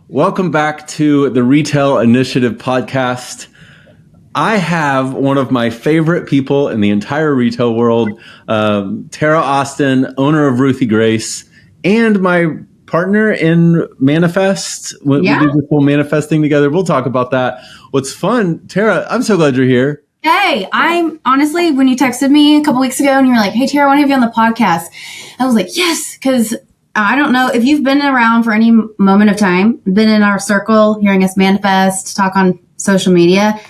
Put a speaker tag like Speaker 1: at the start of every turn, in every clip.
Speaker 1: Welcome back to the Retail Initiative podcast. I have one of my favorite people in the entire retail world, Tara Austin, owner of Ruthie Grace, and my partner in Manifest. We do this whole manifesting together. We'll talk about that. What's fun, Tara, I'm so glad you're here.
Speaker 2: Hey, I'm honestly, when you texted me a couple weeks ago and you were like, hey, Tara, I want to have you on the podcast. I was like, yes, because I don't know if you've been around for any moment of time, been in our circle, hearing us manifest, talk on social media.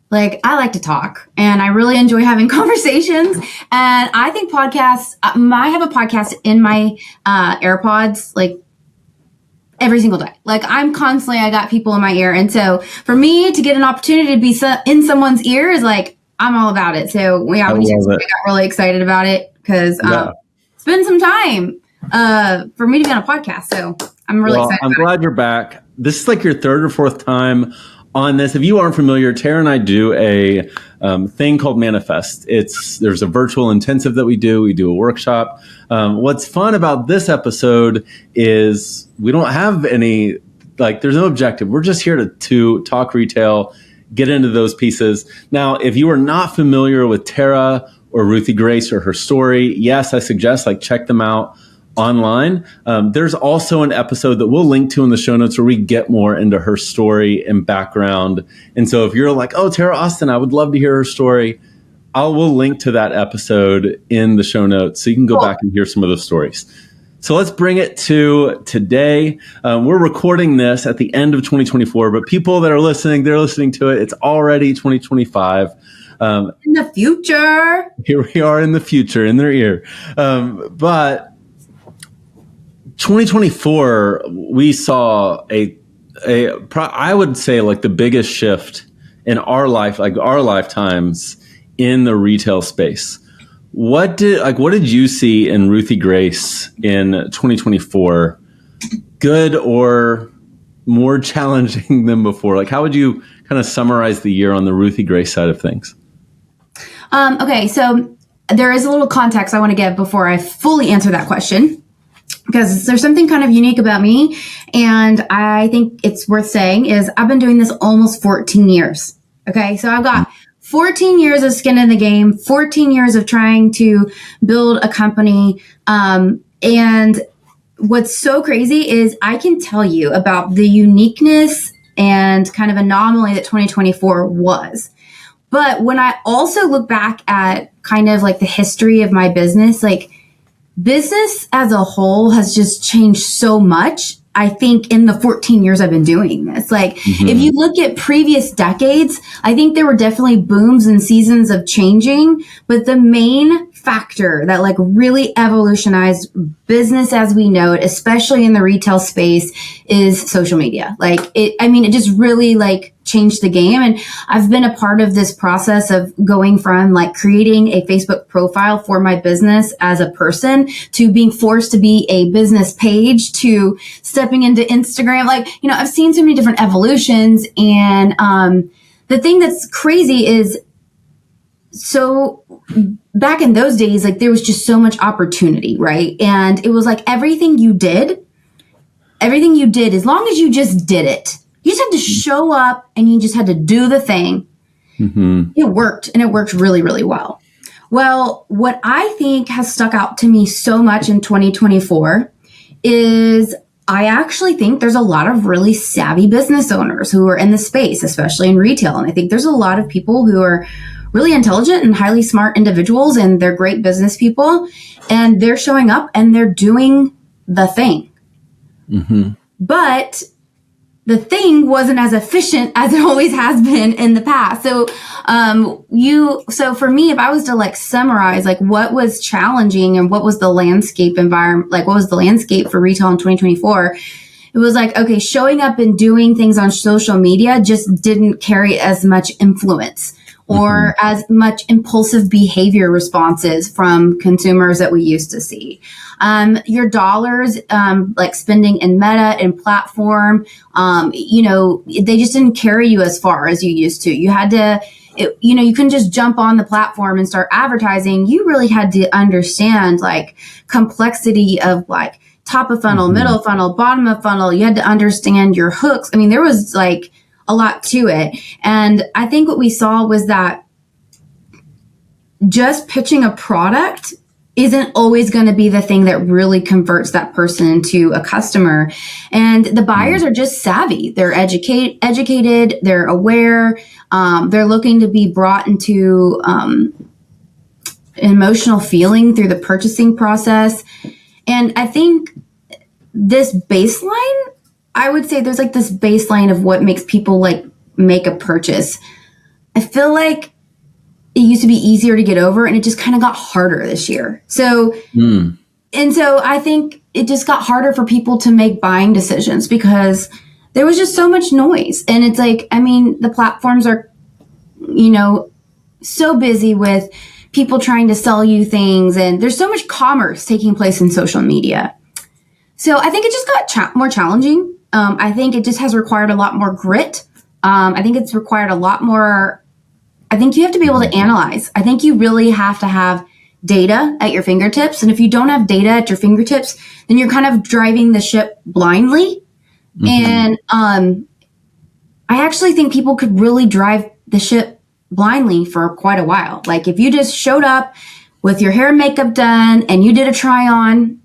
Speaker 2: Like, I like to talk and I really enjoy having conversations. And I think podcasts, I have a podcast in my AirPods, like every single day. Like I got people in my ear. And so for me to get an opportunity to be in someone's ear is like, I'm all about it. So yeah, when you got really excited about it because it's been some time for me to be on a podcast. So I'm really excited.
Speaker 1: I'm glad you're back. This is like your third or fourth time on this. If you aren't familiar, Tara and I do a thing called Manifest. There's a virtual intensive that we do. We do a workshop. What's fun about this episode is we don't have any, there's no objective. We're just here to talk retail, get into those pieces. Now, if you are not familiar with Tara or Ruthie Grace or her story, yes, I suggest check them out online. There's also an episode that we'll link to in the show notes where we get more into her story and background. And so if you're like, oh, Tara Austin, I would love to hear her story, we'll link to that episode in the show notes so you can go back and hear some of those stories. So let's bring it to today. We're recording this at the end of 2024, but people that are listening, they're listening to it. It's already 2025.
Speaker 2: In the future.
Speaker 1: Here we are in the future, in their ear. But 2024, we saw I would say the biggest shift in our life, our lifetimes in the retail space. What did you see in Ruthie Grace in 2024? Good or more challenging than before? How would you kind of summarize the year on the Ruthie Grace side of things?
Speaker 2: Okay, so there is a little context I want to give before I fully answer that question, because there's something kind of unique about me, and I think it's worth saying is I've been doing this almost 14 years. Okay, so I've got 14 years of skin in the game, 14 years of trying to build a company. And what's so crazy is I can tell you about the uniqueness and kind of anomaly that 2024 was. But when I also look back at kind of the history of my business, business as a whole has just changed so much. I think in the 14 years I've been doing this, if you look at previous decades, I think there were definitely booms and seasons of changing, but the main factor that really evolutionized business as we know it, especially in the retail space, is social media. It just really changed the game. And I've been a part of this process of going from creating a Facebook profile for my business as a person to being forced to be a business page to stepping into Instagram. I've seen so many different evolutions. And the thing that's crazy is, so back in those days, there was just so much opportunity, right? And it was everything you did, as long as you just did it, you just had to show up and you just had to do the thing. Mm-hmm. It worked, and it worked really, really well. Well, what I think has stuck out to me so much in 2024 is I actually think there's a lot of really savvy business owners who are in the space, especially in retail. And I think there's a lot of people who are really intelligent and highly smart individuals, and they're great business people, and they're showing up and they're doing the thing. Mm-hmm. But the thing wasn't as efficient as it always has been in the past. So, so for me, if I was to summarize, what was challenging and what was the landscape environment, what was the landscape for retail in 2024? It was okay, showing up and doing things on social media just didn't carry as much influence or as much impulsive behavior responses from consumers that we used to see. Your dollars, spending in Meta and platform, they just didn't carry you as far as you used to. You had to, you couldn't just jump on the platform and start advertising. You really had to understand complexity of top of funnel, middle funnel, bottom of funnel. You had to understand your hooks. I mean, there was like a lot to it. And I think what we saw was that just pitching a product isn't always going to be the thing that really converts that person into a customer. And the buyers are just savvy. They're educated, they're aware, they're looking to be brought into emotional feeling through the purchasing process. And I think this baseline, I would say there's like this baseline of what makes people like make a purchase. I feel like it used to be easier to get over and it just kind of got harder this year. So, and so I think it just got harder for people to make buying decisions because there was just so much noise. And it's like, I mean, the platforms are, you know, so busy with people trying to sell you things and there's so much commerce taking place in social media. So I think it just got more challenging. I think it just has required a lot more grit. I think it's required a lot more. I think you have to be able to analyze. I think you really have to have data at your fingertips. And if you don't have data at your fingertips, then you're kind of driving the ship blindly. And I actually think people could really drive the ship blindly for quite a while. Like if you just showed up with your hair and makeup done and you did a try on,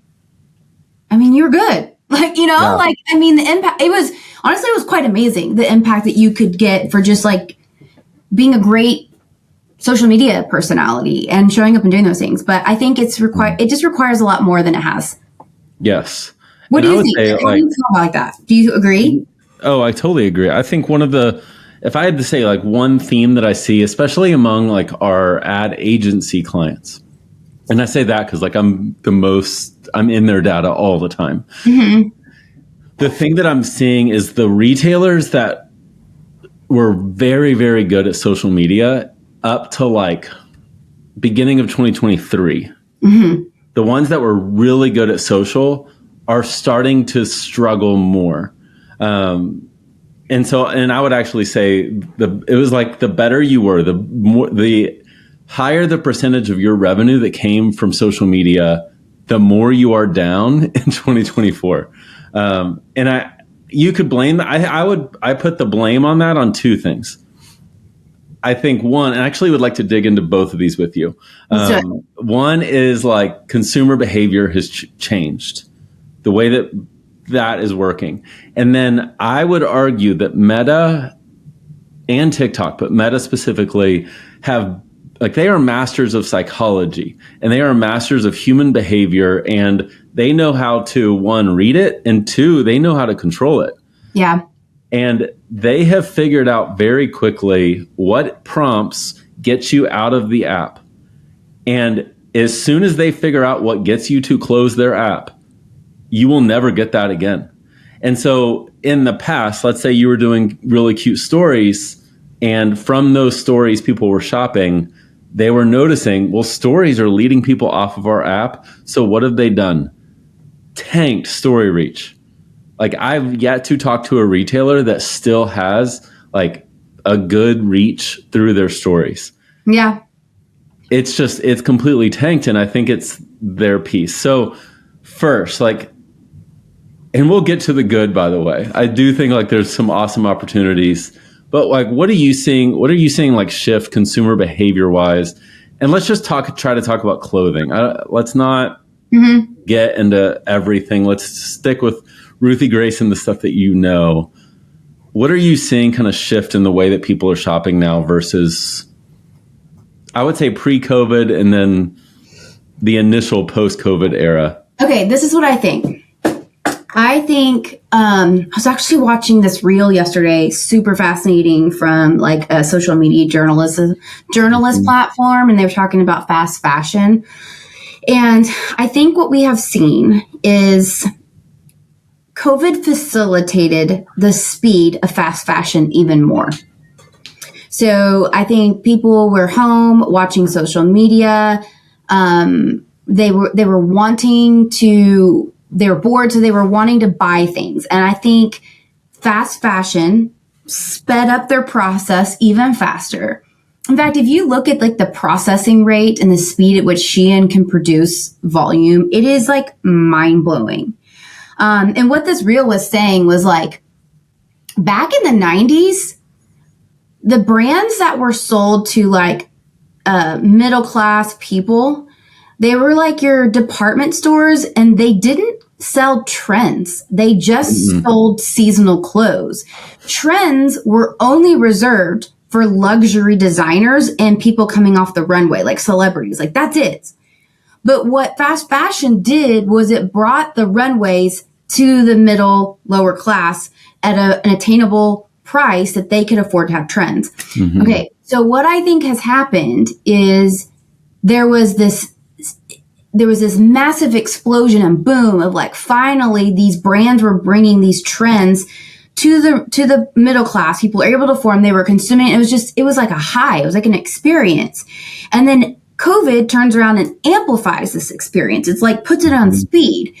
Speaker 2: I mean, you're good. Like, you know, like, I mean, the impact, it was quite amazing. The impact that you could get for just like being a great social media personality and showing up and doing those things. But I think it just requires a lot more than it has.
Speaker 1: Yes.
Speaker 2: What do you think? How do you feel about that? Do you agree?
Speaker 1: Oh, I totally agree. I think if I had to say like one theme that I see, especially among like our ad agency clients, and I say that because like I'm in their data all the time. The thing that I'm seeing is the retailers that were very, very good at social media up to like beginning of 2023. The ones that were really good at social are starting to struggle more. And I would actually say it was like the better you were, the higher the percentage of your revenue that came from social media, the more you are down in 2024. You could blame, I put the blame on that on two things. I think one, and I actually would like to dig into both of these with you. One is like consumer behavior has changed, the way that is working. And then I would argue that Meta and TikTok, but Meta specifically, they are masters of psychology and they are masters of human behavior, and they know how to, one, read it, and two, they know how to control it.
Speaker 2: Yeah.
Speaker 1: And they have figured out very quickly what prompts get you out of the app. And as soon as they figure out what gets you to close their app, you will never get that again. And so in the past, let's say you were doing really cute stories, and from those stories, people were shopping. They were noticing, well, stories are leading people off of our app. So what have they done? Tanked story reach. Like, I've yet to talk to a retailer that still has like a good reach through their stories.
Speaker 2: Yeah.
Speaker 1: It's completely tanked. And I think it's their piece. So first, and we'll get to the good, by the way. I do think like there's some awesome opportunities, but like, what are you seeing like shift consumer behavior wise? And let's just try to talk about clothing. Let's not get into everything. Let's stick with Ruthie Grace and the stuff that you know. What are you seeing kind of shift in the way that people are shopping now versus, I would say, pre-COVID and then the initial post-COVID era? Okay,
Speaker 2: this is what I think. I think I was actually watching this reel yesterday, super fascinating, from like a social media journalist platform, and they were talking about fast fashion. And I think what we have seen is COVID facilitated the speed of fast fashion even more. So I think people were home watching social media. They were bored, so they were wanting to buy things. And I think fast fashion sped up their process even faster. In fact, if you look at like the processing rate and the speed at which Shein can produce volume, it is like mind blowing. And what this reel was saying was like, back in the 90s, the brands that were sold to like middle class people, they were like your department stores, and they didn't sell trends. They just sold seasonal clothes. Trends were only reserved for luxury designers and people coming off the runway, like celebrities. Like, that's it. But what fast fashion did was it brought the runways to the middle, lower class at an attainable price that they could afford to have trends. Okay, so what I think has happened is there was this massive explosion and boom of like, finally these brands were bringing these trends to the middle class. People were able to form, they were consuming. It was like a high. It was like an experience. And then COVID turns around and amplifies this experience. It's like puts it on speed.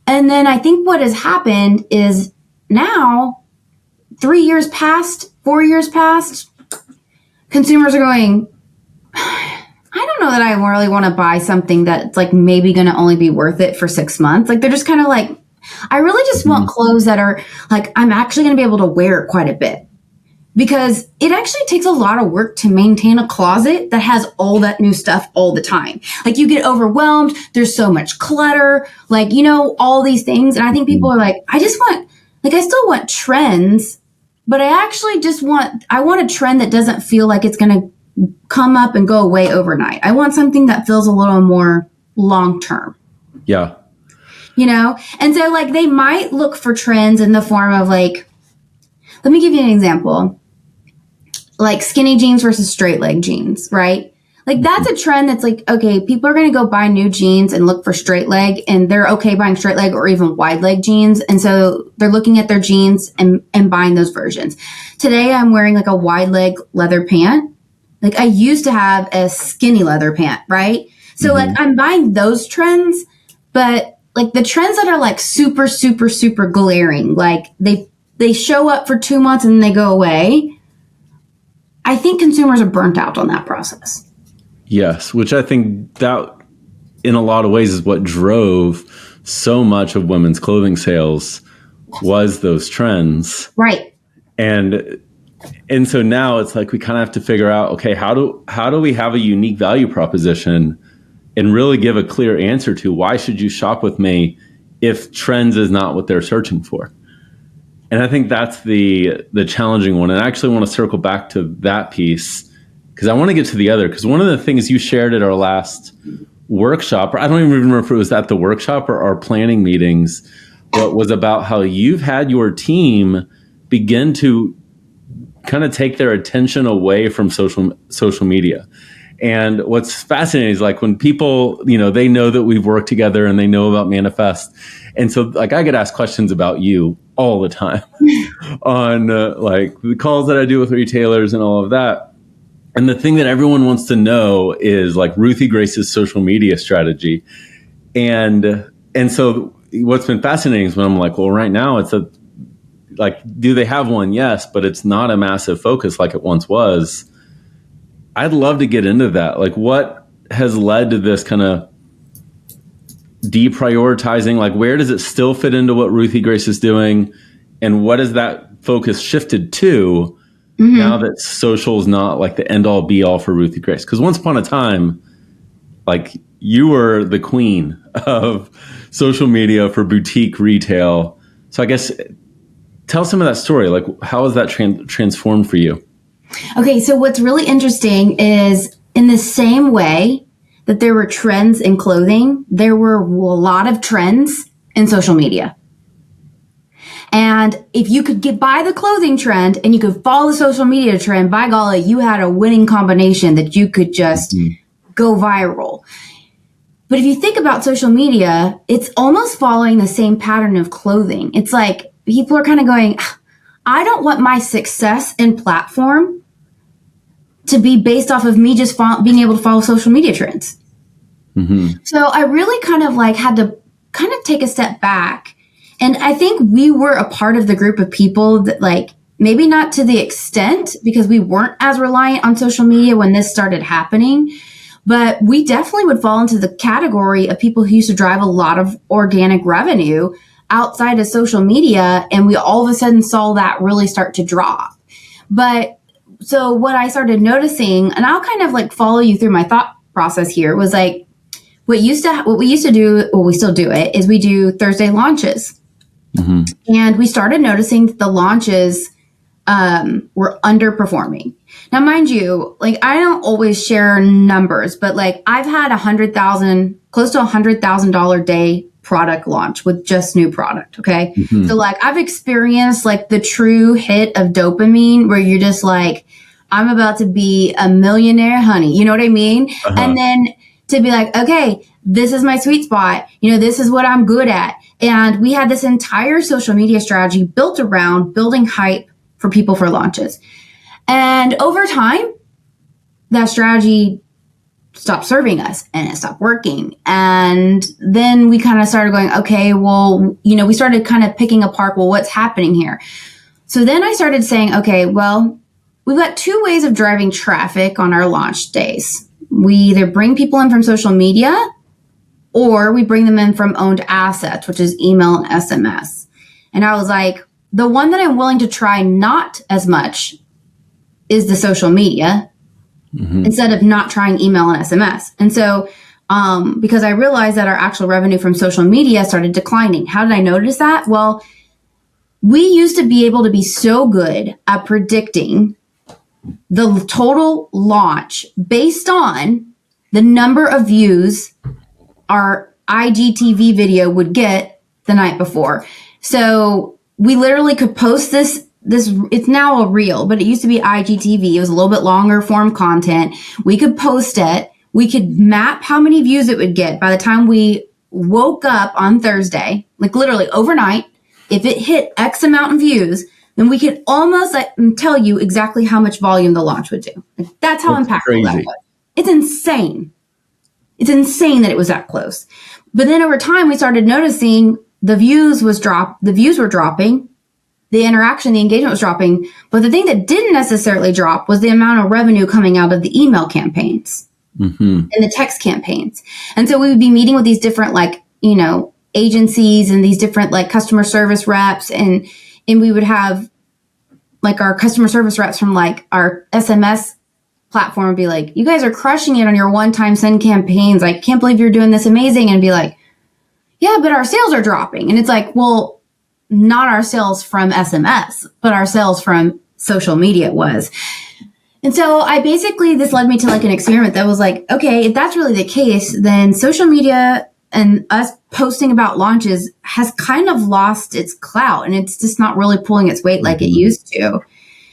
Speaker 2: And then I think what has happened is now 3 years passed, 4 years passed, consumers are going, I don't know that I really want to buy something that's like maybe going to only be worth it for 6 months. Like, they're just kind of like, I really just want clothes that are like, I'm actually going to be able to wear it quite a bit, because it actually takes a lot of work to maintain a closet that has all that new stuff all the time. Like, you get overwhelmed. There's so much clutter, like, you know, all these things. And I think people are like, I still want trends, but I actually I want a trend that doesn't feel like it's going to come up and go away overnight. I want something that feels a little more long-term.
Speaker 1: Yeah.
Speaker 2: You know? And so like, they might look for trends in the form of like, let me give you an example. Like skinny jeans versus straight leg jeans, right? Like, that's a trend that's like, okay, people are going to go buy new jeans and look for straight leg, and they're okay buying straight leg or even wide leg jeans. And so they're looking at their jeans and buying those versions. Today I'm wearing like a wide leg leather pant. Like, I used to have a skinny leather pant, right? So like, I'm buying those trends, but like the trends that are like super, super, super glaring, like they show up for 2 months and then they go away. I think consumers are burnt out on that process.
Speaker 1: Yes, which I think that in a lot of ways is what drove so much of women's clothing sales, was those trends.
Speaker 2: Right.
Speaker 1: And so now it's like, we kind of have to figure out, okay, how do we have a unique value proposition and really give a clear answer to why should you shop with me if trends is not what they're searching for? And I think that's the challenging one. And I actually want to circle back to that piece, because I want to get to the other, because one of the things you shared at our last workshop, or I don't even remember if it was at the workshop or our planning meetings, but was about how you've had your team begin to kind of take their attention away from social media. And what's fascinating is like, when people, you know, they know that we've worked together and they know about Manifest. And so like, I get asked questions about you all the time on like the calls that I do with retailers and all of that. And the thing that everyone wants to know is like Ruthie Grace's social media strategy. And so what's been fascinating is when I'm like, well, right now it's do they have one? Yes, but it's not a massive focus like it once was. I'd love to get into that. Like, what has led to this kind of deprioritizing? Like, where does it still fit into what Ruthie Grace is doing? And what has that focus shifted to now that social is not like the end all be all for Ruthie Grace? Because once upon a time, like, you were the queen of social media for boutique retail. So I guess tell some of that story. Like, how has that transformed for you?
Speaker 2: Okay, so what's really interesting is, in the same way that there were trends in clothing, there were a lot of trends in social media. And if you could get by the clothing trend and you could follow the social media trend, by golly, you had a winning combination that you could just go viral. But if you think about social media, it's almost following the same pattern of clothing. It's like people are kind of going, I don't want my success in platform to be based off of me just being able to follow social media trends. So I really kind of like had to kind of take a step back. And I think we were a part of the group of people that, like, maybe not to the extent, because we weren't as reliant on social media when this started happening, but we definitely would fall into the category of people who used to drive a lot of organic revenue outside of social media, and we all of a sudden saw that really start to drop. But so what I started noticing, and I'll kind of like follow you through my thought process here, was like what we used to do, well, we still do it, is we do Thursday launches. And we started noticing that the launches were underperforming. Now, mind you, like I don't always share numbers, but like I've had close to $100,000 day product launch with just new product. Okay. So like I've experienced like the true hit of dopamine where you're just like, I'm about to be a millionaire, honey. You know what I mean? And then to be like, okay, this is my sweet spot. You know, this is what I'm good at. And we had this entire social media strategy built around building hype for people for launches. And over time, that strategy stopped serving us and it stopped working. And then we kind of started going, okay, well, you know, we started kind of picking apart, well, what's happening here? So then I started saying, okay, well, we've got two ways of driving traffic on our launch days. We either bring people in from social media or we bring them in from owned assets, which is email and SMS. And I was like, the one that I'm willing to try not as much is the social media instead of not trying email and SMS. And so, because I realized that our actual revenue from social media started declining. How did I notice that? Well, we used to be able to be so good at predicting the total launch based on the number of views our IGTV video would get the night before. So we literally could post this, it's now a reel, but it used to be IGTV. It was a little bit longer form content. We could post it. We could map how many views it would get by the time we woke up on Thursday, like literally overnight. If it hit X amount of views, then we could almost tell you exactly how much volume the launch would do. Like, that's how impactful that was. It's insane. It's insane that it was that close. But then over time, we started noticing the views were dropping, the interaction, the engagement was dropping. But the thing that didn't necessarily drop was the amount of revenue coming out of the email campaigns and the text campaigns. And so we would be meeting with these different, like, you know, agencies and these different like customer service reps. And we would have like our customer service reps from like our SMS platform would be like, you guys are crushing it on your one-time send campaigns. I can't believe you're doing this amazing. And be like, yeah, but our sales are dropping. And it's like, well, not our sales from SMS, but our sales from social media was. And so this led me to like an experiment that was like, okay, if that's really the case, then social media and us posting about launches has kind of lost its clout and it's just not really pulling its weight like it used to.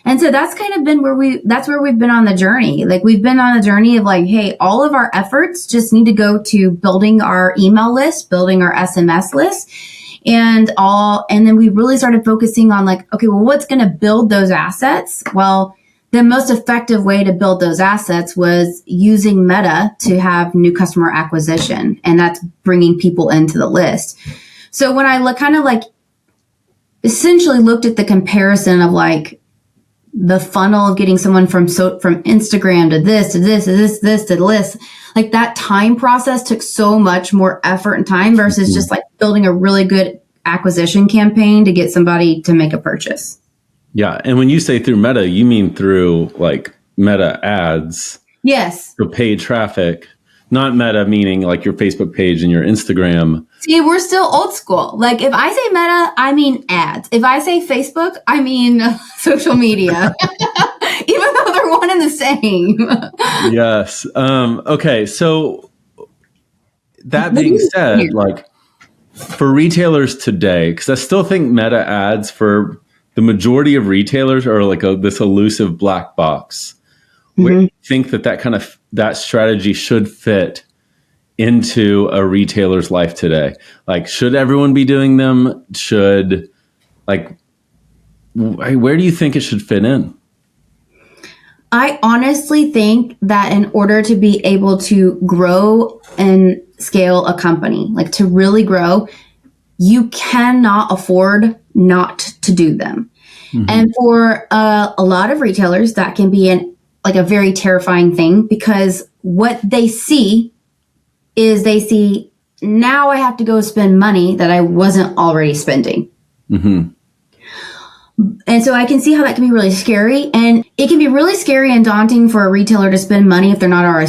Speaker 2: And so that's kind of been where we've been on the journey. Like we've been on a journey of like, hey, all of our efforts just need to go to building our email list, building our SMS list, and then we really started focusing on like, okay, well, what's going to build those assets? Well, the most effective way to build those assets was using Meta to have new customer acquisition, and that's bringing people into the list. So when I kind of like essentially looked at the comparison of like the funnel of getting someone from Instagram to this, to this, to this, this, to the list, like that time process took so much more effort and time versus just like building a really good acquisition campaign to get somebody to make a purchase.
Speaker 1: Yeah. And when you say through Meta, you mean through like Meta ads.
Speaker 2: Yes.
Speaker 1: So paid traffic, not Meta meaning like your Facebook page and your Instagram.
Speaker 2: See, we're still old school. Like if I say Meta, I mean ads. If I say Facebook, I mean social media, even though they're one and the same.
Speaker 1: Yes. Okay. So that being said, like for retailers today, because I still think Meta ads for the majority of retailers are like this elusive black box. We think that strategy should fit into a retailer's life today. Like, should everyone be doing them? Where do you think it should fit in?
Speaker 2: I honestly think that in order to be able to grow and scale a company, like to really grow, you cannot afford not to do them. And for a lot of retailers, that can be a very terrifying thing, because what they see is now I have to go spend money that I wasn't already spending.
Speaker 1: Mm-hmm.
Speaker 2: And so I can see how that can be really scary. And it can be really scary and daunting for a retailer to spend money if they're not already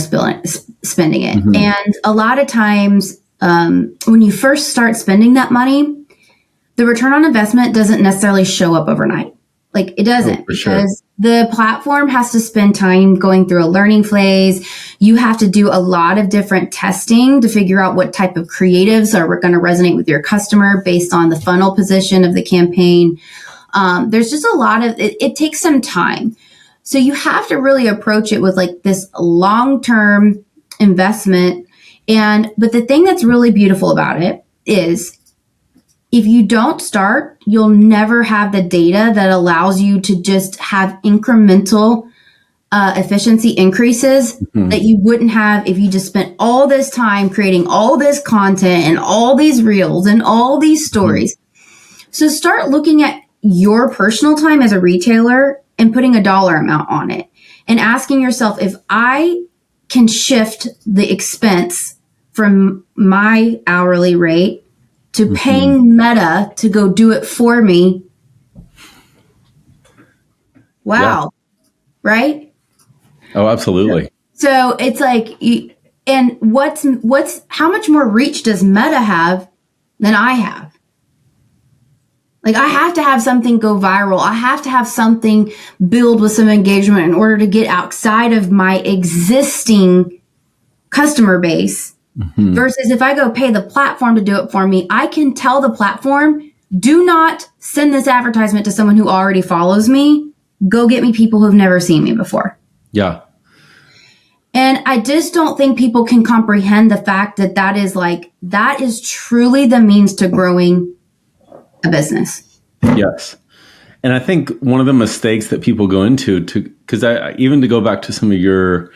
Speaker 2: spending it.
Speaker 1: Mm-hmm.
Speaker 2: And a lot of times when you first start spending that money, the return on investment doesn't necessarily show up overnight. Like it doesn't, because the platform has to spend time going through a learning phase. You have to do a lot of different testing to figure out what type of creatives are going to resonate with your customer based on the funnel position of the campaign. There's just a lot of, it takes some time. So you have to really approach it with like this long-term investment. But the thing that's really beautiful about it is if you don't start, you'll never have the data that allows you to just have incremental efficiency increases that you wouldn't have if you just spent all this time creating all this content and all these reels and all these stories. So start looking at your personal time as a retailer and putting a dollar amount on it and asking yourself, if I can shift the expense from my hourly rate to paying Meta to go do it for me. Wow. Yeah. Right?
Speaker 1: Oh, absolutely.
Speaker 2: So it's like, and how much more reach does Meta have than I have? Like I have to have something go viral. I have to have something build with some engagement in order to get outside of my existing customer base. Versus if I go pay the platform to do it for me, I can tell the platform, do not send this advertisement to someone who already follows me. Go get me people who've never seen me before.
Speaker 1: Yeah.
Speaker 2: And I just don't think people can comprehend the fact that that is truly the means to growing a business.
Speaker 1: Yes. And I think one of the mistakes that people go into because even to go back to some of your,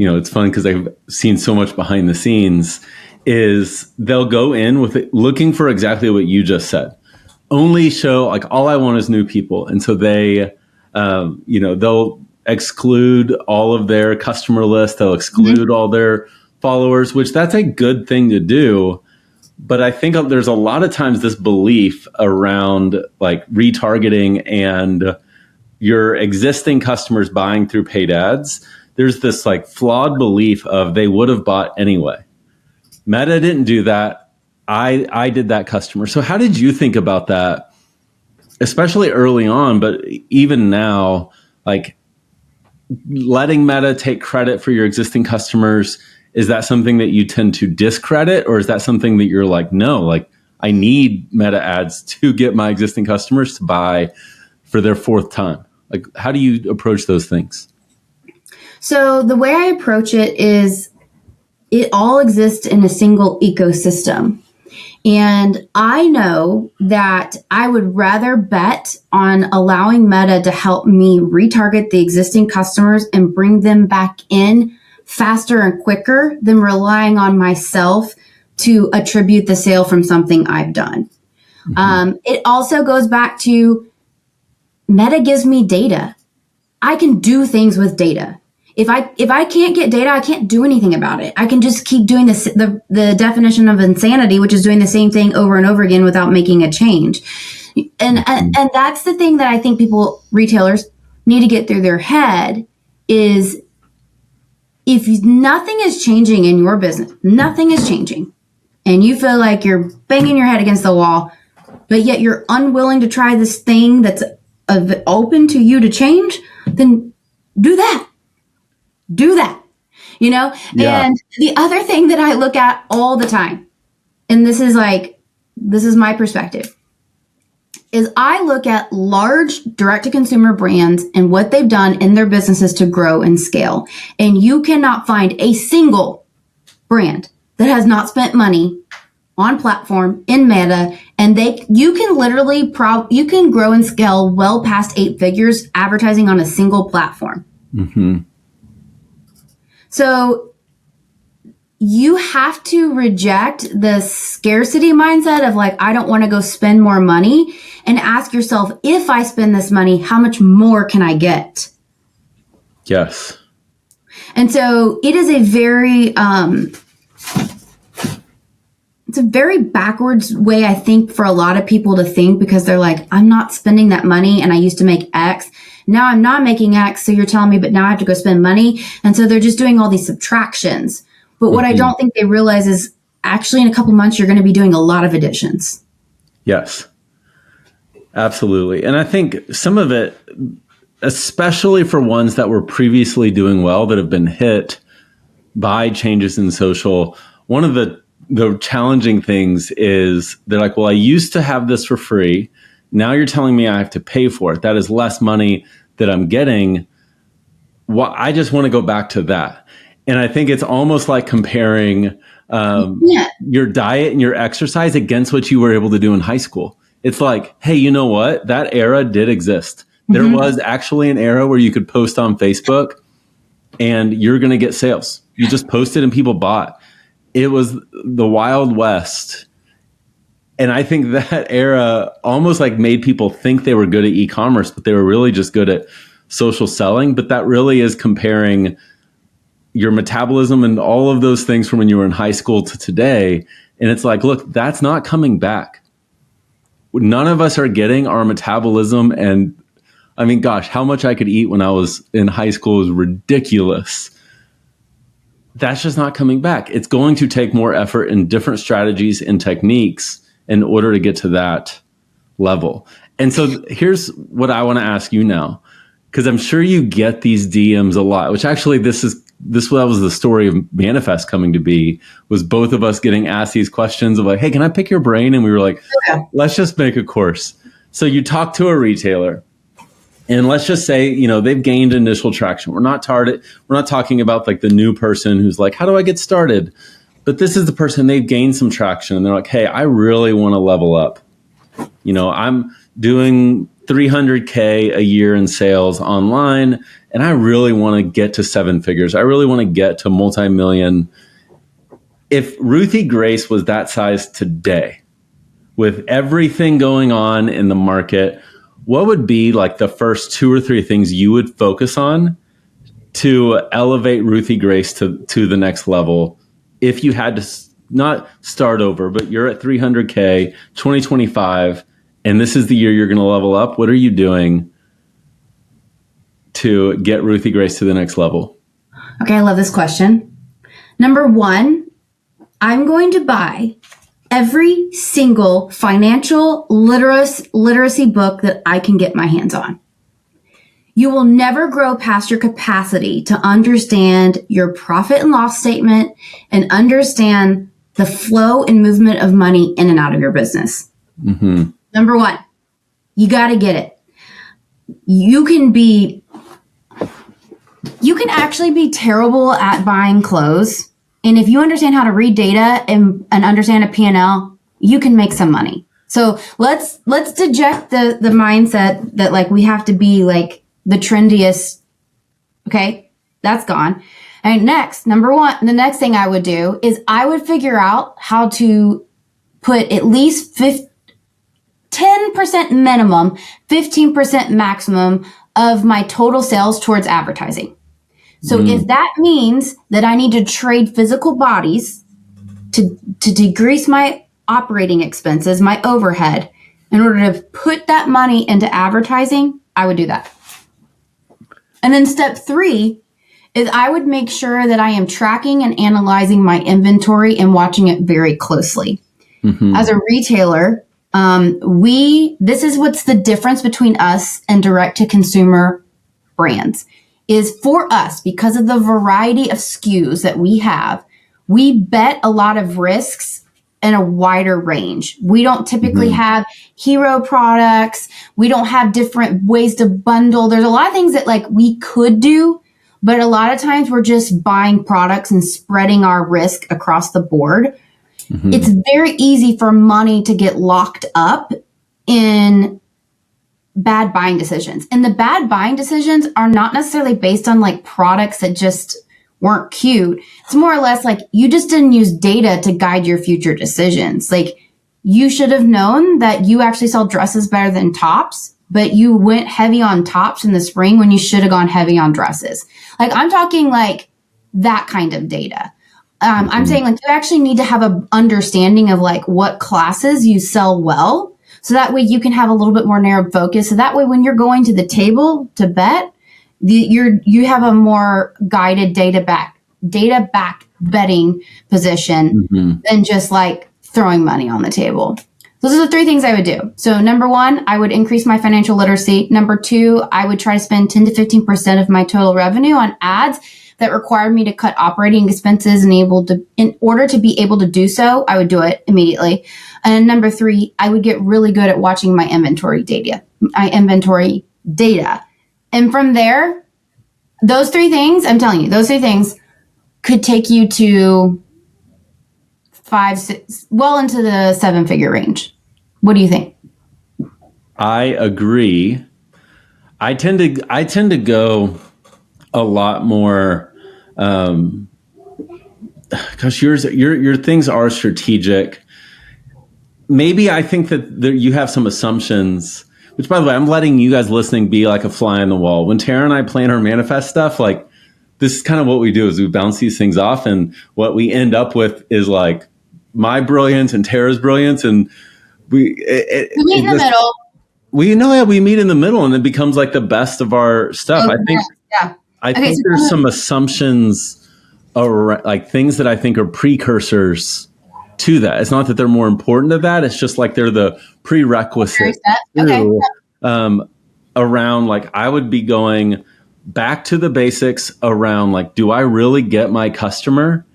Speaker 1: it's fun because I've seen so much behind the scenes, is they'll go in with it looking for exactly what you just said. Only show, like, all I want is new people. And so they, they'll exclude all of their customer list. They'll exclude all their followers, which that's a good thing to do. But I think there's a lot of times this belief around like retargeting and your existing customers buying through paid ads. There's this like flawed belief of they would have bought anyway. Meta didn't do that. I did that customer. So how did you think about that, especially early on, but even now, like letting Meta take credit for your existing customers? Is that something that you tend to discredit, or is that something that you're like, no, like I need Meta ads to get my existing customers to buy for their fourth time? Like, how do you approach those things?
Speaker 2: So the way I approach it is it all exists in a single ecosystem. And I know that I would rather bet on allowing Meta to help me retarget the existing customers and bring them back in faster and quicker than relying on myself to attribute the sale from something I've done. It also goes back to Meta gives me data. I can do things with data. If I can't get data, I can't do anything about it. I can just keep doing this, the definition of insanity, which is doing the same thing over and over again without making a change. And that's the thing that I think retailers need to get through their head is if nothing is changing in your business, nothing is changing, and you feel like you're banging your head against the wall, but yet you're unwilling to try this thing that's open to you to change, then do that. Do that, Yeah. And the other thing that I look at all the time, and this is my perspective, is I look at large direct-to-consumer brands and what they've done in their businesses to grow and scale. And you cannot find a single brand that has not spent money on platform in Meta, and you can literally you can grow and scale well past 8 figures advertising on a single platform. So you have to reject the scarcity mindset of like, I don't want to go spend more money, and ask yourself, if I spend this money, how much more can I get?
Speaker 1: Yes.
Speaker 2: And so it is a very, it's a very backwards way, I think, for a lot of people to think, because they're like, I'm not spending that money and I used to make X. Now I'm not making X. So you're telling me, but now I have to go spend money. And so they're just doing all these subtractions. But what I don't think they realize is actually in a couple months, you're going to be doing a lot of additions.
Speaker 1: Yes, absolutely. And I think some of it, especially for ones that were previously doing well, that have been hit by changes in social, one of the challenging things is they're like, well, I used to have this for free. Now you're telling me I have to pay for it. That is less money that I'm getting. Well, I just want to go back to that. And I think it's almost like comparing your diet and your exercise against what you were able to do in high school. It's like, hey, you know what? That era did exist. There was actually an era where you could post on Facebook and you're going to get sales. You just posted and people bought. It was the Wild West. And I think that era almost like made people think they were good at e-commerce, but they were really just good at social selling. But that really is comparing your metabolism and all of those things from when you were in high school to today. And it's like, look, that's not coming back. None of us are getting our metabolism. And I mean, gosh, how much I could eat when I was in high school is ridiculous. That's just not coming back. It's going to take more effort and different strategies and techniques in order to get to that level. And so here's what I want to ask you now, because I'm sure you get these DMs a lot, which actually that was the story of Manifest coming to be, was both of us getting asked these questions of like, hey, can I pick your brain? And we were like, let's just make a course. So you talk to a retailer, and let's just say, they've gained initial traction. We're not talking about like the new person who's like, how do I get started? But this is the person, they've gained some traction and they're like, hey, I really want to level up. I'm doing 300K a year in sales online, and I really want to get to 7 figures. I really want to get to multi-million. If Ruthie Grace was that size today, with everything going on in the market, what would be like the first 2 or 3 things you would focus on to elevate Ruthie Grace to the next level? If you had to not start over, but you're at 300K, 2025, and this is the year you're going to level up, what are you doing to get Ruthie Grace to the next level?
Speaker 2: Okay, I love this question. Number 1, I'm going to buy every single financial literacy book that I can get my hands on. You will never grow past your capacity to understand your profit and loss statement and understand the flow and movement of money in and out of your business. Number 1, you got to get it. You can actually be terrible at buying clothes. And if you understand how to read data and understand a P&L, you can make some money. So let's deject the mindset that like we have to be like the trendiest. Okay, that's gone. And next, number 1, the next thing I would do is I would figure out how to put at least 10% minimum, 15% maximum of my total sales towards advertising. So if that means that I need to trade physical bodies to decrease my operating expenses, my overhead, in order to put that money into advertising, I would do that. And then step 3 is I would make sure that I am tracking and analyzing my inventory and watching it very closely. As a retailer, this is what's the difference between us and direct to consumer brands. Is for us, because of the variety of SKUs that we have, we bet a lot of risks in a wider range. We don't typically have hero products. We don't have different ways to bundle. There's a lot of things that like we could do, but a lot of times we're just buying products and spreading our risk across the board. It's very easy for money to get locked up in bad buying decisions. And the bad buying decisions are not necessarily based on like products that just weren't cute. It's more or less like you just didn't use data to guide your future decisions. Like you should have known that you actually sell dresses better than tops, but you went heavy on tops in the spring when you should have gone heavy on dresses. Like I'm talking like that kind of data. I'm saying like you actually need to have an understanding of like what classes you sell well. So that way you can have a little bit more narrow focus. So that way when you're going to the table to bet, you have a more guided data backed betting position than just like throwing money on the table. Those are the 3 things I would do. So number 1, I would increase my financial literacy. Number 2, I would try to spend 10 to 15% of my total revenue on ads that required me to cut operating expenses in order to be able to do so, I would do it immediately. And number 3, I would get really good at watching my inventory data. And from there, those 3 things, I'm telling you, those 3 things could take you to 5, 6, well into the 7-figure range. What do you think?
Speaker 1: I agree. I tend to go a lot more. Gosh, your things are strategic. Maybe I think that you have some assumptions. Which, by the way, I'm letting you guys listening be like a fly on the wall. When Tara and I plan our manifest stuff, like this is kind of what we do: is we bounce these things off, and what we end up with is like my brilliance and Tara's brilliance, and we
Speaker 2: meet in the middle.
Speaker 1: We meet in the middle, and it becomes like the best of our stuff. I think there's some assumptions around, like things that I think are precursors to that. It's not that they're more important to that. It's just like they're the prerequisite around like I would be going back to the basics around like, do I really get my customer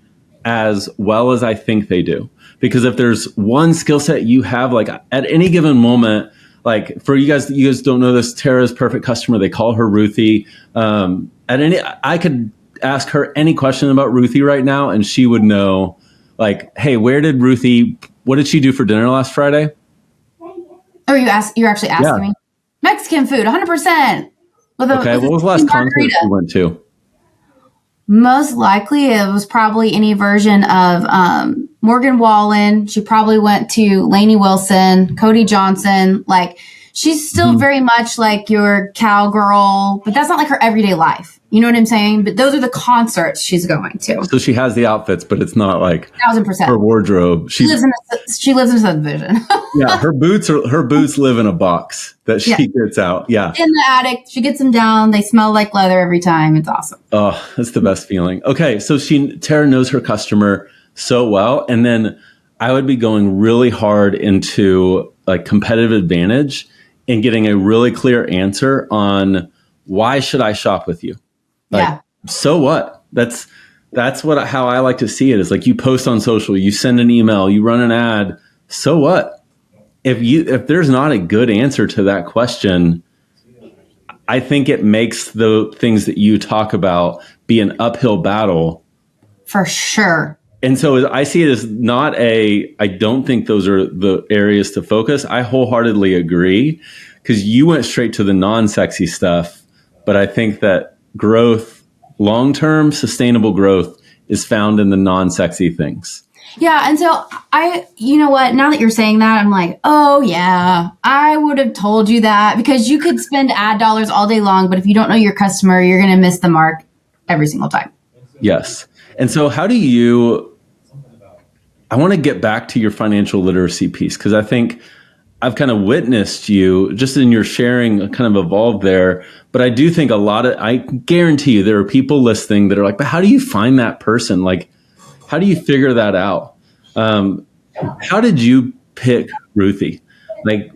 Speaker 1: as well as I think they do? Because if there's one skill set you have, like at any given moment, like for you guys don't know this, Tara's perfect customer. They call her Ruthie. I could ask her any question about Ruthie right now, and she would know, like, hey, what did she do for dinner last Friday?
Speaker 2: Oh, you're actually asking me? Mexican food, 100%.
Speaker 1: Okay, what was the last concert you went to?
Speaker 2: Most likely it was probably any version of Morgan Wallen. She probably went to Lainey Wilson, Cody Johnson. Like, she's still very much like your cowgirl, but that's not like her everyday life. You know what I'm saying? But those are the concerts she's going to.
Speaker 1: So she has the outfits, but it's not like
Speaker 2: 1,000%
Speaker 1: her wardrobe.
Speaker 2: She lives in a subdivision.
Speaker 1: Yeah, her boots live in a box that she gets out. Yeah,
Speaker 2: in the attic. She gets them down. They smell like leather every time. It's awesome.
Speaker 1: Oh, that's the best feeling. Okay, so Tara knows her customer so well, and then I would be going really hard into like competitive advantage and getting a really clear answer on why should I shop with you? Like, so what? That's how I like to see it. Is like you post on social, you send an email, you run an ad. So what? If there's not a good answer to that question, I think it makes the things that you talk about be an uphill battle.
Speaker 2: For sure.
Speaker 1: And so I see it as I don't think those are the areas to focus. I wholeheartedly agree, because you went straight to the non-sexy stuff. But I think that growth, long-term sustainable growth, is found in the non-sexy things.
Speaker 2: Yeah. And so you know what, now that you're saying that, I'm like, oh yeah, I would have told you that, because you could spend ad dollars all day long, but if you don't know your customer, you're going to miss the mark every single time.
Speaker 1: Yes. And so I want to get back to your financial literacy piece, because I think I've kind of witnessed you just in your sharing kind of evolved there. But I do think I guarantee you there are people listening that are like, but how do you find that person? Like, how do you figure that out? How did you pick Ruthie? Like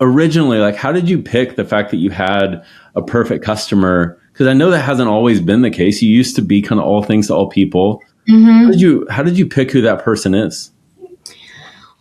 Speaker 1: originally, like how did you pick the fact that you had a perfect customer? Because I know that hasn't always been the case. You used to be kind of all things to all people. How did you pick who that person is?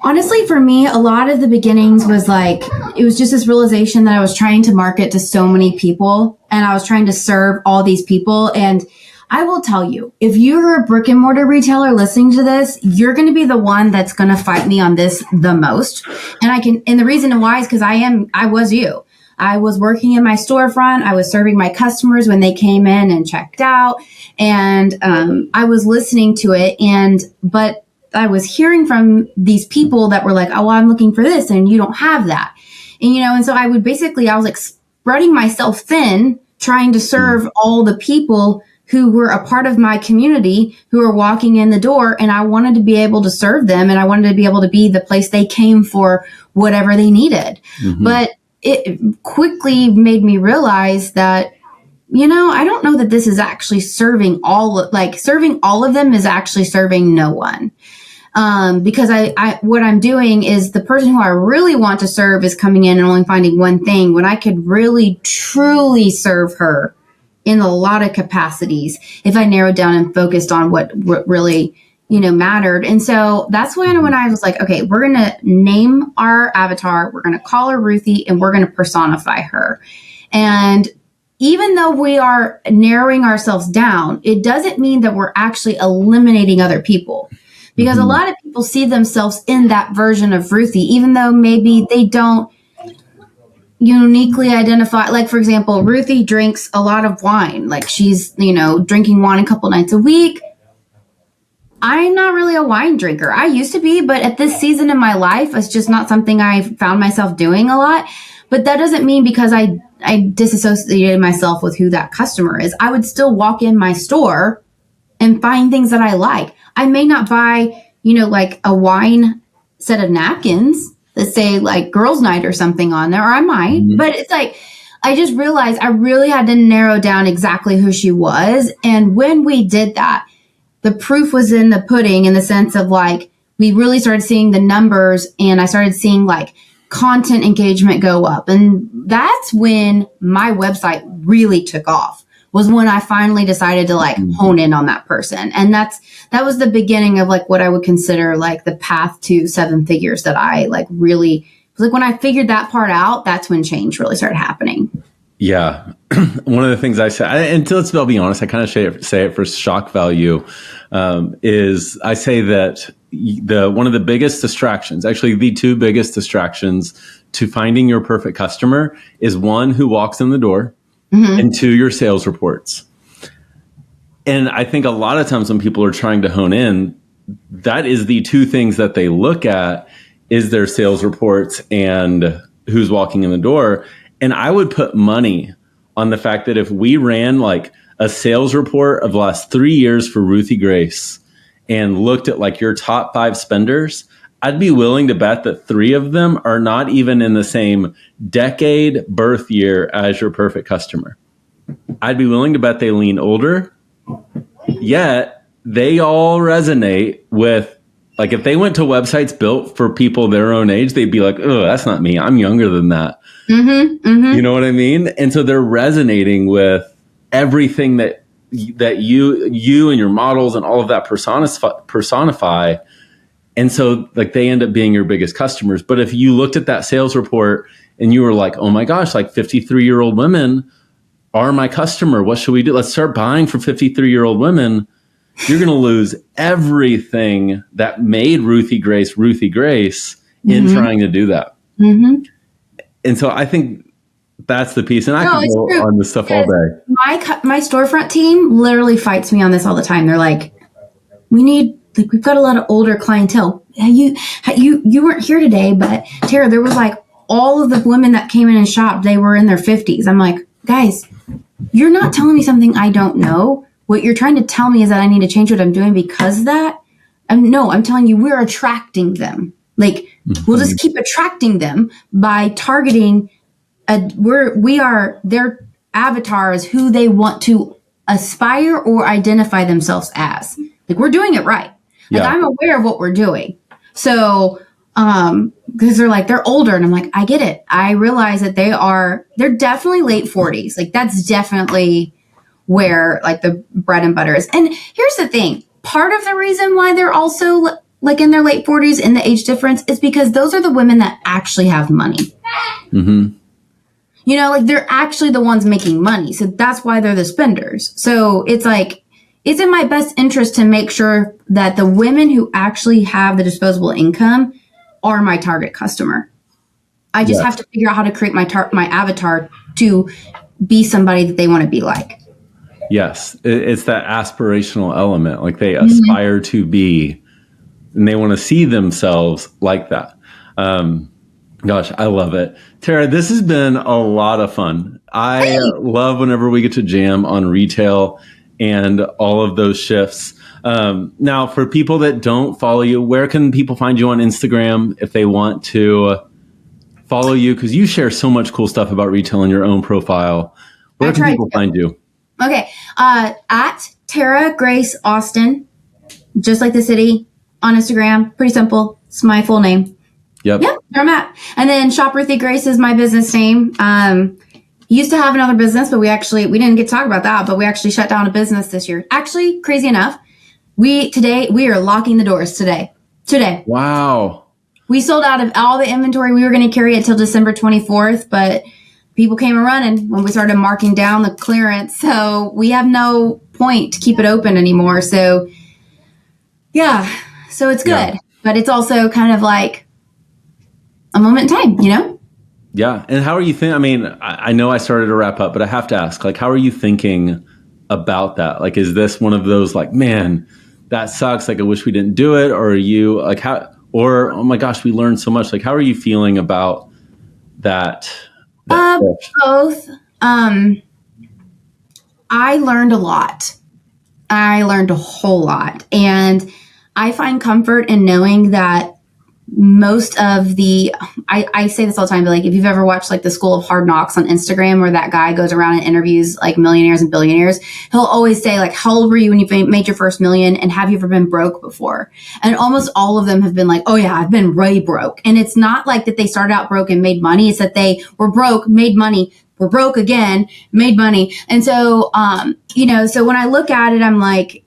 Speaker 2: Honestly, for me, a lot of the beginnings was like, it was just this realization that I was trying to market to so many people, and I was trying to serve all these people. And I will tell you, if you're a brick and mortar retailer listening to this, you're going to be the one that's going to fight me on this the most. And the reason why is because I was you. I was working in my storefront. I was serving my customers when they came in and checked out, and I was listening to it. But I was hearing from these people that were like, oh, well, I'm looking for this and you don't have that. And so I was like spreading myself thin, trying to serve all the people who were a part of my community who were walking in the door, and I wanted to be able to serve them, and I wanted to be able to be the place they came for whatever they needed. But it quickly made me realize that, I don't know that this is actually serving all of them is actually serving no one. Because I what I'm doing is the person who I really want to serve is coming in and only finding one thing, when I could really truly serve her in a lot of capacities if I narrowed down and focused on what really, mattered. And so that's when I was like, okay, we're going to name our avatar. We're going to call her Ruthie, and we're going to personify her. And even though we are narrowing ourselves down, it doesn't mean that we're actually eliminating other people. Because a lot of people see themselves in that version of Ruthie, even though maybe they don't uniquely identify. Like, for example, Ruthie drinks a lot of wine. Like, she's, drinking wine a couple nights a week. I'm not really a wine drinker. I used to be, but at this season in my life, it's just not something I found myself doing a lot. But that doesn't mean because I disassociated myself with who that customer is. I would still walk in my store and find things that I like. I may not buy, like a wine set of napkins that say like girls' night or something on there, or I might, but it's like, I just realized I really had to narrow down exactly who she was. And when we did that, the proof was in the pudding, in the sense of like, we really started seeing the numbers, and I started seeing like content engagement go up. And that's when my website really took off, was when I finally decided to like hone in on that person. And that was the beginning of like what I would consider like the path to 7 figures that I like really, like when I figured that part out, that's when change really started happening.
Speaker 1: Yeah. One of the things I say, and I'll be honest, I kind of say it for shock value, is I say that one of the biggest distractions, actually the 2 biggest distractions to finding your perfect customer, is 1, who walks in the door, and 2, your sales reports. And I think a lot of times when people are trying to hone in, that is the 2 things that they look at, is their sales reports and who's walking in the door. And I would put money on the fact that if we ran like a sales report of the last 3 years for Ruthie Grace and looked at like your top 5 spenders, I'd be willing to bet that 3 of them are not even in the same decade birth year as your perfect customer. I'd be willing to bet they lean older, yet they all resonate with, like, if they went to websites built for people their own age, they'd be like, oh, that's not me. I'm younger than that. You know what I mean? And so they're resonating with everything that you and your models and all of that personify. And so like they end up being your biggest customers. But if you looked at that sales report and you were like, oh my gosh, like 53-year-old women are my customer. What should we do? Let's start buying for 53-year-old women. You're going to lose everything that made Ruthie Grace in trying to do that. And so I think that's the piece. And I can go on this stuff all day.
Speaker 2: My storefront team literally fights me on this all the time. They're like, we've got a lot of older clientele. You weren't here today, but Tara, there was like all of the women that came in and shopped, they were in their 50s. I'm like, guys, you're not telling me something I don't know. What you're trying to tell me is that I need to change what I'm doing because of that. No, I'm telling you, we're attracting them. Like, we'll just keep attracting them by targeting. Their avatars, who they want to aspire or identify themselves as. Like, we're doing it right. Like, I'm aware of what we're doing. So, because they're older, and I'm like, I get it. I realize that they're definitely late 40s. Like, that's definitely where like the bread and butter is. And here's the thing. Part of the reason why they're also like in their late 40s in the age difference is because those are the women that actually have money. Like they're actually the ones making money. So that's why they're the spenders. So it's like, it's in my best interest to make sure that the women who actually have the disposable income are my target customer. I just have to figure out how to create my avatar to be somebody that they want to be like.
Speaker 1: Yes, it's that aspirational element. Like they aspire to be, and they want to see themselves like that. Gosh, I love it. Tara, this has been a lot of fun. I love whenever we get to jam on retail and all of those shifts. Now, for people that don't follow you, where can people find you on Instagram if they want to follow you? Because you share so much cool stuff about retail in your own profile. Where can people find you?
Speaker 2: Okay. At Tara Grace Austin, just like the city, on Instagram. Pretty simple. It's my full name.
Speaker 1: Yep.
Speaker 2: There I'm at. And then Shop Ruthie Grace is my business name. Used to have another business, but we didn't get to talk about that, but we actually shut down a business this year. Actually, crazy enough, we are locking the doors today.
Speaker 1: Wow.
Speaker 2: We sold out of all the inventory. We were going to carry it till December 24th, but people came running when we started marking down the clearance. So we have no point to keep it open anymore. So yeah, so it's good, but it's also kind of like a moment in time, you know?
Speaker 1: Yeah. And how are you thinking? I mean, I know I started to wrap up, but I have to ask, like, how are you thinking about that? Like, is this one of those like, man, that sucks. Like, I wish we didn't do it. Or are you like, or, oh my gosh, we learned so much. Like, how are you feeling about that?
Speaker 2: Both. I learned a lot. I learned a whole lot. And I find comfort in knowing that most of I say this all the time, but like if you've ever watched like the School of Hard Knocks on Instagram where that guy goes around and interviews like millionaires and billionaires, he'll always say like, how old were you when you made your first million? And have you ever been broke before? And almost all of them have been like, oh yeah, I've been way broke. And it's not like that they started out broke and made money. It's that they were broke, made money, were broke again, made money. And so, so when I look at it, I'm like,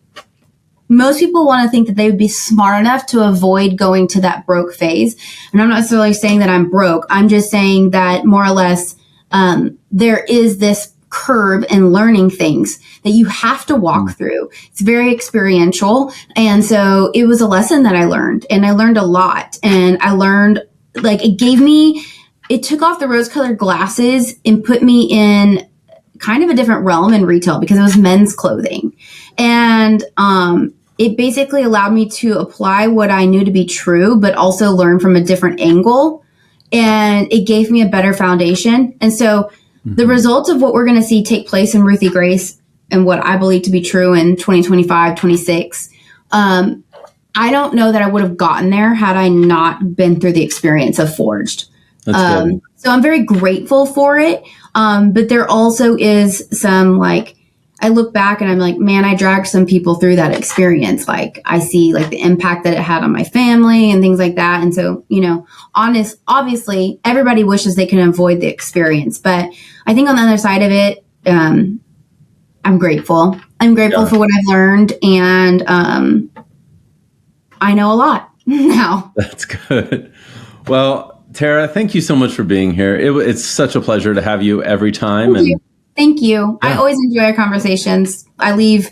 Speaker 2: most people want to think that they would be smart enough to avoid going to that broke phase. And I'm not necessarily saying that I'm broke. I'm just saying that more or less there is this curve in learning things that you have to walk through. It's very experiential. And so it was a lesson that I learned, and I learned a lot. And I learned, like, it took off the rose-colored glasses and put me in kind of a different realm in retail because it was men's clothing. And it basically allowed me to apply what I knew to be true, but also learn from a different angle. And it gave me a better foundation. And so the results of what we're going to see take place in Ruthie Grace and what I believe to be true in 2025, 26, I don't know that I would have gotten there had I not been through the experience of Forged. So I'm very grateful for it. But there also is some, like, I look back and I'm like, man, I dragged some people through that experience. Like, I see like the impact that it had on my family and things like that. And so, obviously everybody wishes they can avoid the experience, but I think on the other side of it, I'm grateful. I'm grateful for what I've learned. And, I know a lot now.
Speaker 1: That's good. Well, Tara, thank you so much for being here. It's such a pleasure to have you every time.
Speaker 2: Thank you. Yeah. I always enjoy our conversations. I leave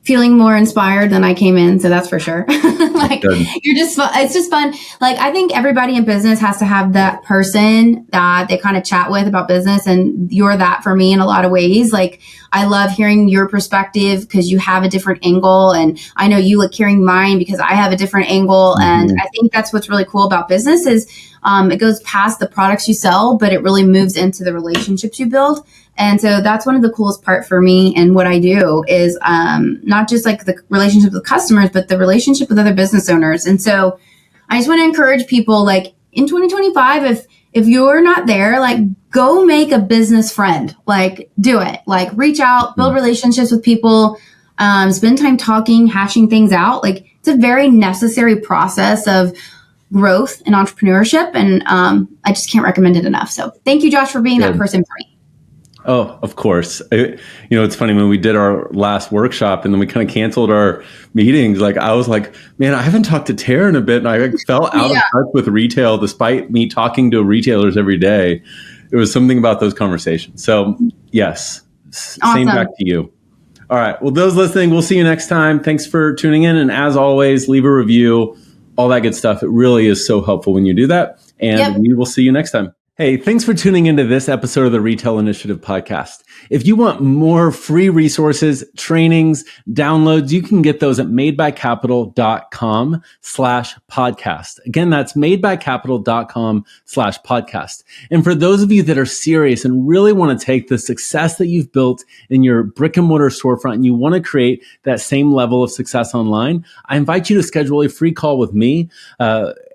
Speaker 2: feeling more inspired than I came in. So that's for sure. You're just fun. It's just fun. Like, I think everybody in business has to have that person that they kind of chat with about business. And you're that for me in a lot of ways. Like, I love hearing your perspective because you have a different angle. And I know you like hearing mine because I have a different angle. And I think that's what's really cool about business is it goes past the products you sell, but it really moves into the relationships you build. And so that's one of the coolest part for me. And what I do is not just like the relationship with customers, but the relationship with other business owners. And so I just want to encourage people, like, in 2025, if you're not there, like, go make a business friend, like, do it, like, reach out, build relationships with people, spend time talking, hashing things out. Like, it's a very necessary process of growth and entrepreneurship. And I just can't recommend it enough. So thank you, Josh, for being that person for me.
Speaker 1: Oh, of course. It's funny when we did our last workshop and then we kind of canceled our meetings. Like, I was like, man, I haven't talked to Tara in a bit. And I fell out of touch with retail despite me talking to retailers every day. It was something about those conversations. So yes, same back to you. All right. Well, those listening, we'll see you next time. Thanks for tuning in. And as always, leave a review, all that good stuff. It really is so helpful when you do that. And we will see you next time. Hey, thanks for tuning into this episode of the Retail Initiative podcast. If you want more free resources, trainings, downloads, you can get those at madebycapital.com/podcast. Again, that's madebycapital.com/podcast. And for those of you that are serious and really want to take the success that you've built in your brick and mortar storefront and you want to create that same level of success online, I invite you to schedule a free call with me,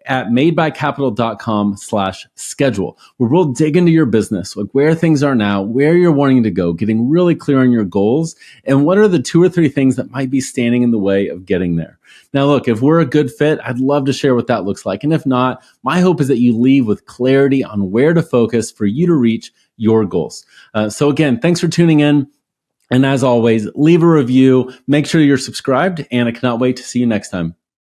Speaker 1: at madebycapital.com/schedule, where we'll dig into your business, like where things are now, where you're wanting to go, getting really clear on your goals, and what are the 2 or 3 things that might be standing in the way of getting there. Now, look, if we're a good fit, I'd love to share what that looks like. And if not, my hope is that you leave with clarity on where to focus for you to reach your goals. So again, thanks for tuning in. And as always, leave a review, make sure you're subscribed, and I cannot wait to see you next time.